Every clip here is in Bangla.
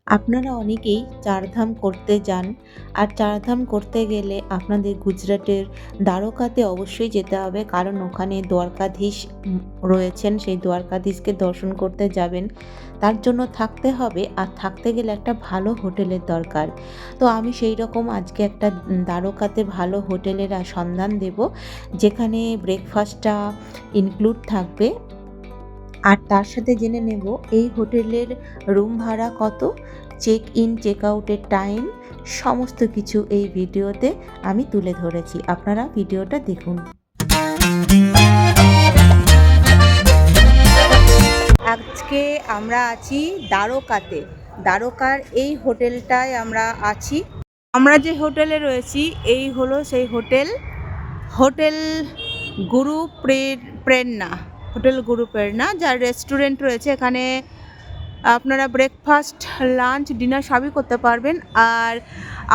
আপনারা অনেকেই চারধাম করতে যান, আর চারধাম করতে গেলে আপনাদের গুজরাটের দ্বারকাতে অবশ্যই যেতে হবে, কারণ ওখানে দ্বারকাধীশ রয়েছেন। সেই দ্বারকাধীশকে দর্শন করতে যাবেন, তার জন্য থাকতে হবে, আর থাকতে গেলে একটা ভালো হোটেলের দরকার। তো আমি সেই রকম আজকে একটা দ্বারকাতে ভালো হোটেলের সন্ধান দেব, যেখানে ব্রেকফাস্টটা ইনক্লুড থাকবে। আর তার সাথে জেনে নেব এই হোটেলের রুম ভাড়া কত, চেক ইন চেক আউটের টাইম, সমস্ত কিছু এই ভিডিওতে আমি তুলে ধরেছি। আপনারা ভিডিওটা দেখুন। আজকে আমরা আছি দ্বারকাতে। দ্বারকার এই হোটেলটায় আমরা আছি। আমরা যে হোটেলে রয়েছি এই হলো সেই হোটেল, হোটেল গুরু প্রেরণা। হোটেল গুরু প্রেরণা, যার রেস্টুরেন্ট রয়েছে। এখানে আপনারা ব্রেকফাস্ট, লাঞ্চ, ডিনার সবই করতে পারবেন। আর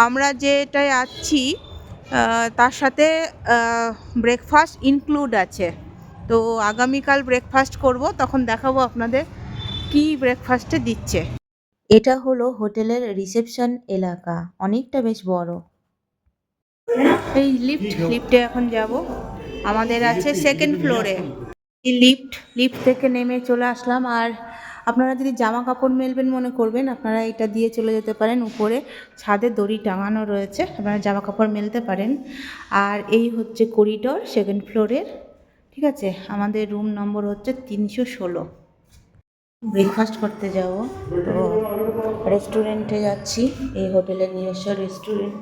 আমরা যেটায় আছি তার সাথে ব্রেকফাস্ট ইনক্লুড আছে। তো আগামীকাল ব্রেকফাস্ট করব, তখন দেখাবো আপনাদের কি ব্রেকফাস্টে দিচ্ছে। এটা হলো হোটেলের রিসেপশন এলাকা, অনেকটা বেশ বড়। এই লিফটে এখন যাব। আমাদের আছে সেকেন্ড ফ্লোরে। এই লিফট থেকে নেমে চলে আসলাম। আর আপনারা যদি জামা কাপড় মেলবেন মনে করবেন, আপনারা এটা দিয়ে চলে যেতে পারেন। উপরে ছাদে দড়ি টাঙানো রয়েছে, আপনারা জামা কাপড় মেলতে পারেন। আর এই হচ্ছে করিডোর সেকেন্ড ফ্লোরের। ঠিক আছে, আমাদের রুম নম্বর হচ্ছে 316। ব্রেকফাস্ট করতে যাব, তো রেস্টুরেন্টে যাচ্ছি। এই হোটেলের নিজস্ব রেস্টুরেন্ট।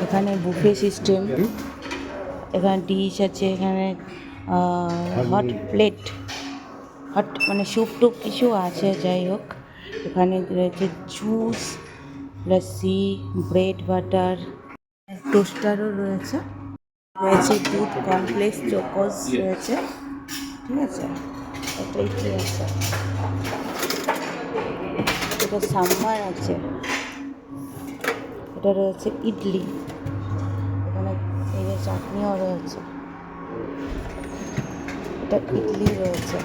এখানে বুফে সিস্টেম, এখানে ডিশ আছে, এখানে হট প্লেট, হট মানে স্যুপ টুপ কিছু আছে। যাই হোক, এখানে রয়েছে জুস, লস্যি, ব্রেড বাটার, টোস্টারও রয়েছে, দুধ, কমপ্লেক্স, চোকোস রয়েছে। ঠিক আছে, এটাই কি আছে, এটা সাম্বার আছে, এটা রয়েছে ইডলি, এখানে এই যে চাটনিও রয়েছে, এটা ইডলি রয়েছে,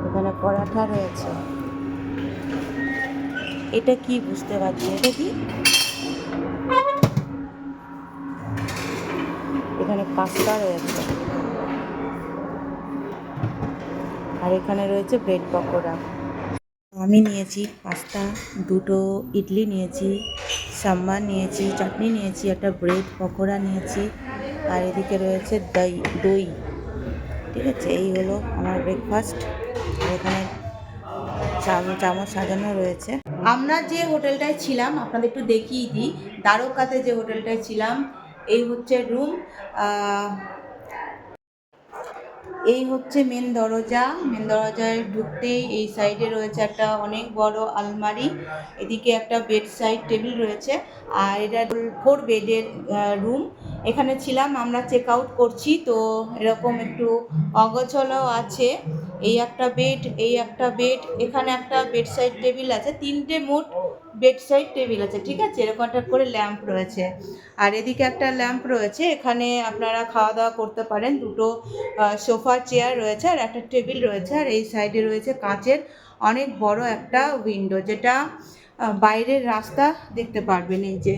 এখানে পরাঠা রয়েছে। এটা কি বুঝতে পারছি, এটা কি, এখানে পাস্তা রয়েছে, আর এখানে রয়েছে ব্রেড পকোড়া। আমি নিয়েছি পাস্তা, দুটো ইডলি নিয়েছি, সাম্বার নিয়েছি, চাটনি নিয়েছি, একটা ব্রেড পকোড়া নিয়েছি, আর এদিকে রয়েছে দই। ঠিক আছে, এই হলো আমার ব্রেকফাস্ট। এখানে চামচ সাজানো রয়েছে। আমরা যে হোটেলটায় ছিলাম আপনাদের একটু দেখিয়ে দিই। দ্বারকাতে যে হোটেলটায় ছিলাম, এই হচ্ছে রুম। এই হচ্ছে মেন দরজায় ঢুকতেই এই সাইডে রয়েছে একটা অনেক বড় আলমারি, এদিকে একটা বেড সাইড টেবিল রয়েছে। আর এটা 4 বেডের রুম। এখানে ছিলাম আমরা, চেক আউট করছি, তো এরকম একটু অগোছালো আছে। এই একটা বেড, এখানে একটা বেড সাইড টেবিল আছে, 3টে মোট বেড সাইড টেবিল আছে। ঠিক আছে, এরকম একটা করে ল্যাম্প রয়েছে, আর এদিকে একটা ল্যাম্প রয়েছে। এখানে আপনারা খাওয়া দাওয়া করতে পারেন। দুটো সোফা চেয়ার রয়েছে, আর একটা টেবিল রয়েছে। আর এই সাইডে রয়েছে কাচের অনেক বড় একটা উইন্ডো, যেটা বাইরের রাস্তা দেখতে পারবেন। এই যে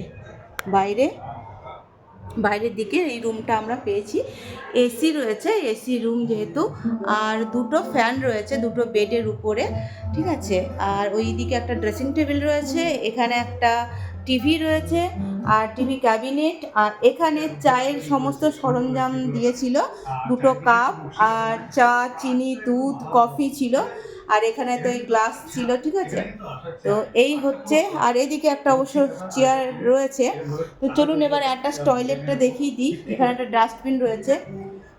বাইরের দিকে এই রুমটা আমরা পেয়েছি। এসি রয়েছে, এসি রুম যেহেতু। আর দুটো ফ্যান রয়েছে দুটো বেডের উপরে। ঠিক আছে, আর ওই দিকে একটা ড্রেসিং টেবিল রয়েছে, এখানে একটা টিভি রয়েছে, আর টিভি ক্যাবিনেট। আর এখানে চায়ের সমস্ত সরঞ্জাম দিয়েছিল, দুটো কাপ, আর চা, চিনি, দুধ, কফি ছিল, আর এখানে তো এই গ্লাস ছিল। ঠিক আছে, তো এই হচ্ছে। আর এদিকে একটা অবশ্য চেয়ার রয়েছে। তো চলুন এবার অ্যাটাচ টয়লেটটা দেখিয়ে দিই। এখানে একটা ডাস্টবিন রয়েছে,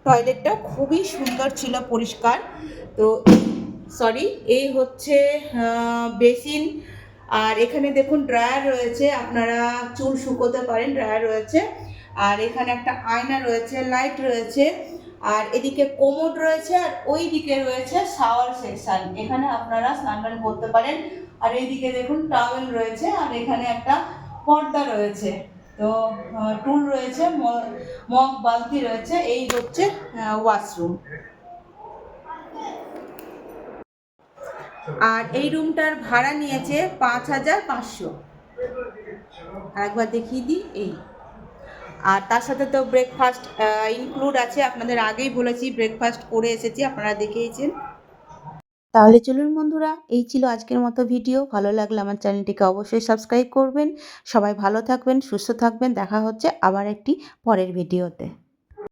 টয়লেটটা খুবই সুন্দর ছিল, পরিষ্কার। তো এই হচ্ছে বেসিন। আর এখানে দেখুন ড্রায়ার রয়েছে, আপনারা চুল শুকোতে পারেন, ড্রায়ার রয়েছে। আর এখানে একটা আয়না রয়েছে, লাইট রয়েছে। আর এদিকে কোমোড রয়েছে, আর ওই দিকে রয়েছে শাওয়ার সেকশন, এখানে আপনারা স্নান টান করতে পারেন। আর এইদিকে দেখুন টাওয়েল রয়েছে, আর এখানে একটা পর্দা রয়েছে। তো টুল রয়েছে, মগ বালতি রয়েছে। এই হচ্ছে ওয়াশরুম। আর এই রুমটার ভাড়া নিয়েছে 5,500। আরেকবার দেখিয়ে দিই। এই আর তার সাথে তো ব্রেকফাস্ট ইনক্লুড আছে। আপনাদের আগেই বলেছি ব্রেকফাস্ট করে এসেছি, আপনারা দেখেইছেন। তাহলে চলুন বন্ধুরা, এই ছিল আজকের মতো ভিডিও। ভালো লাগলে আমার চ্যানেলটিকে অবশ্যই সাবস্ক্রাইব করবেন। সবাই ভালো থাকবেন, সুস্থ থাকবেন। দেখা হচ্ছে আবার একটি পরের ভিডিওতে।